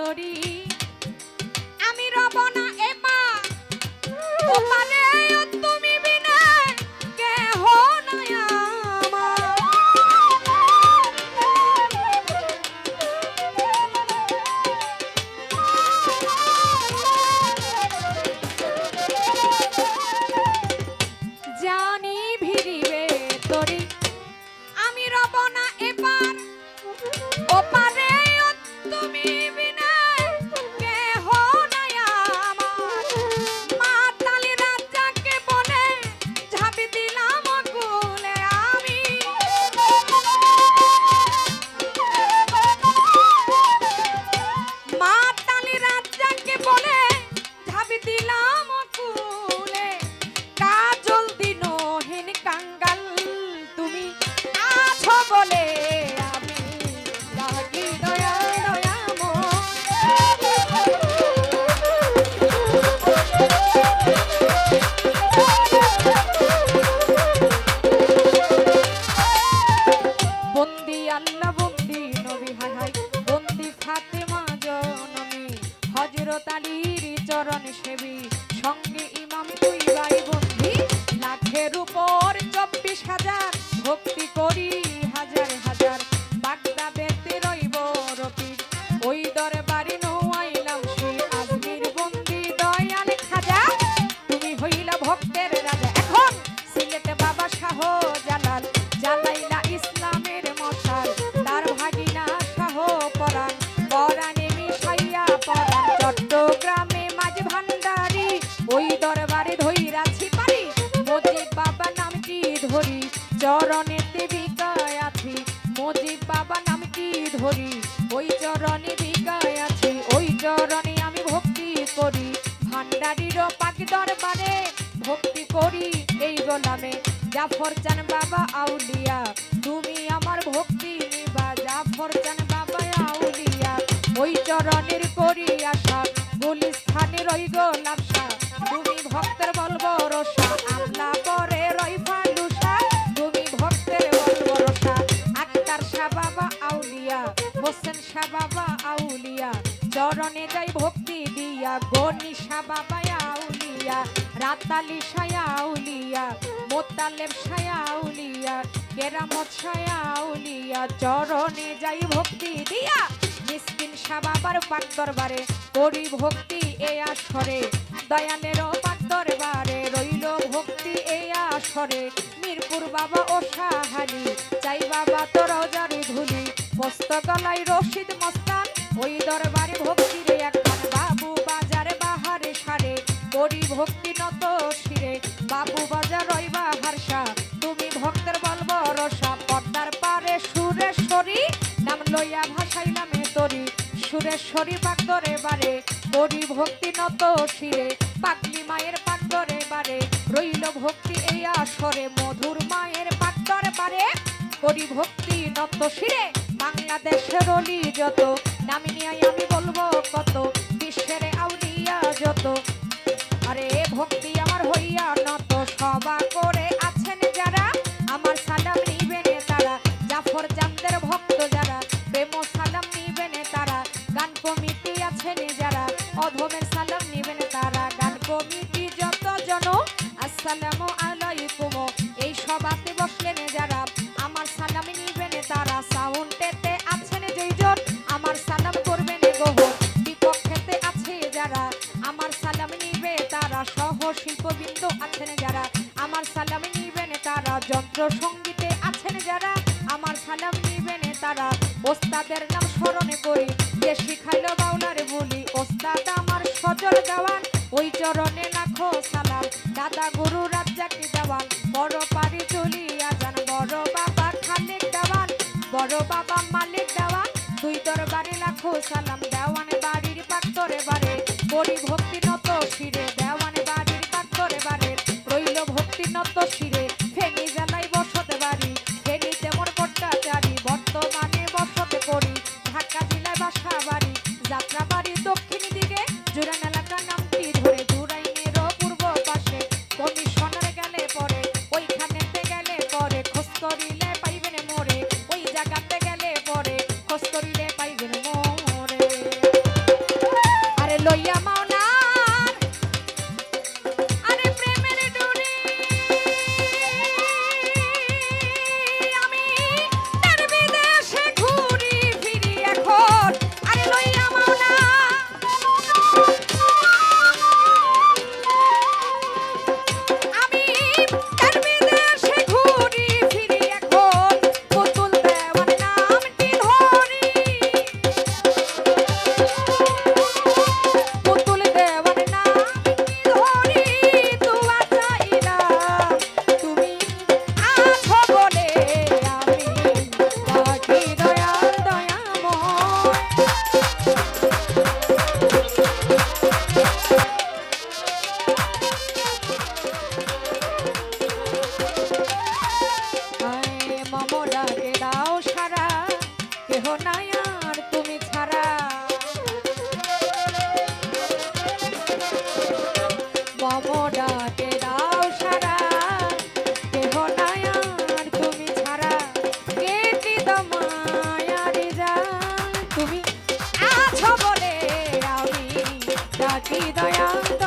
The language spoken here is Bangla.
তরি আমি রব না এবার ওপারে তুমি বিনা কেহ নাই আমার জানি ভিড়িবে তরি আমি রব না এবার ওপারে তুমি বিনা কেহ নাই আমার মাতালি রাজাকে বলে ঝাঁপি দিলাম কুলে আমি মাতালি রাজাকে বলে ঝাঁপি দিলাম কুলে কাজল দিনহীন কাঙ্গাল তুমি আছো বলে আমি লাগি দয়া দয়ামো বন্দি আল্লাহ বন্দি নবী হায় হায় বন্দি ফাতেমা জননী হযরত আলীর চরণ সেবী সঙ্গে ইমাম দুই ভাই বন্ধি লাখের উপর 24,000 ভক্তি করি হাজার হাজার বাগদাদেতে রইব রফিক ওই দরবারে নওয়াইলাম শ্রী আজমির বন্দি দয়াল খাজা তুমি হইলা ভক্তের রাজা এখন সিলেটে বাবা শাহ জালাল জ্বালাইলা ইসলামের মশাল তার ভাগিনা শাহ পরাণ পরাণে মিশাইয়া পরাণ চট্টগ্রামে মাঝ ভান্ডারি ওই দরবারে ধইরাছি পারি মজিদ বাবা নামটি ধরি চরণেতে বিকায় আছি মজিদ বাবা নামটি ধরি ওই চরণে বিকায় আছি ওই চরণে আমি ভক্তি করি ভান্ডারির পাক দরবারে ভক্তি করি এই গোলামে জাফর চান বাবা আউলিয়া তুমি আমার ভক্তি নিবা জাফর চান বাবা আউলিয়া ওই চরণের করি আশা গুলিস্থানে রই গোলাপসা তুমি ভক্তের বলবো রসা আমলা করে রই ফালুসা তুমি ভক্তের বলবো রসা আক্তার শাহ বাবা আউলিয়া হোসেন শাহ বাবা আউলিয়া চরণে যাই ভক্তি দিয়া গনি শাহ বাবা আউলিয়া রাতালি শাহ আউলিয়া মোতালেব শাহ আউলিয়া কেরামত শাহ আউলিয়া চরণে যাই ভক্তি দিয়া মিসকিন শাহ বাবার পাক দরবারে করি ভক্তি এ আসরে দয়ালেরও পাক দরবারে রইল ভক্তি এ আসরে মিরপুর বাবা ও শাহালি চাই বাবা তোর রোজারি ধুলি মস্ত গলায় রশিদ মস্তান ওই দরবারে ভক্তি রে একখান বাবু বাজারে বাহারে সারে করি ভক্তি নত শিরে বাবু বাজার রইবা হারসা তুমি ভক্তের বলব রসা পর্দার পারে সুরেশ্বরী নাম লইয়া ভাসাইলাম তরি সুরেশ্বরী পাক দরবারে করি ভক্তি নত শিরে পাগলি মায়ের পাক দরবারে রইল ভক্তি এই আসরে মধুর মায়ের পাক দরবারে করি ভক্তি নত শিরে বাংলাদেশের অলি যত নামি নিয়ে আমি বলবো কত বিশ্বের আউলিয়া যত আরে ভক্তি আমার হইয়া নত সভা করে আছেন যারা আমার সালাম নিবেন তারা জাফর জানদের ভক্ত যারা প্রেম সালাম নিবেন তারা গান কমিটি আছেন যারা অধমের সালাম নিবেন তারা গান কমিটি যত জন আসসালামু আলাইকুম এই সভাতে বসলেন যারা আমার সালাম নিবেন তারা সাউন্ডেতে আছেন যেইজন আমার সালাম করবেন গোহর বিপক্ষেতে আছে যারা আমার সালাম নিবে তারা সহ শিল্পবৃন্দ আছেন যারা আমার সালাম নিবেন তারা যন্ত্র সঙ্গীতে আছেন যারা আমার সালাম নিবেন তারা ওস্তাদের নাম স্মরণ করি যে শিখাইলো বাউলার বলি ওস্তাদ আমার সজল দেওয়ান ওই চরণে লাখো সালাম দাদা গুরু রাজ্জাকি দেওয়ান বড় পারি চলিয়া যান বড় বাবা খালেক দেওয়ান বড় বাবা মালিক দেওয়ান দুই দরবারে লাখো সালাম দেওয়ান বাড়ির পাক দরবারে করি ভক্তি নত শিরে দেওয়ান বাড়ির পাক দরবারে রইল ভক্তি নত শিরে ফেনি জেলায় বসতে বাড়ি ফেনি তেমন ভট্টাচারী বর্তমানে বসতে করি ঢাকা জেলায় বাসা বাড়ি যাত্রা বাড়ি দক্ষিণ দিকে জুরান এলাকা নামটি ধরে জুরাইনের পূর্ব পাশে কমিশনার গেলে পরে ওইখানেতে গেলে পরে খোঁজ করিলে পাইবেন মোরে ওই জায়গাতে গেলে পরে খোঁজ করিলে পাইবেন মোরে কি দয়া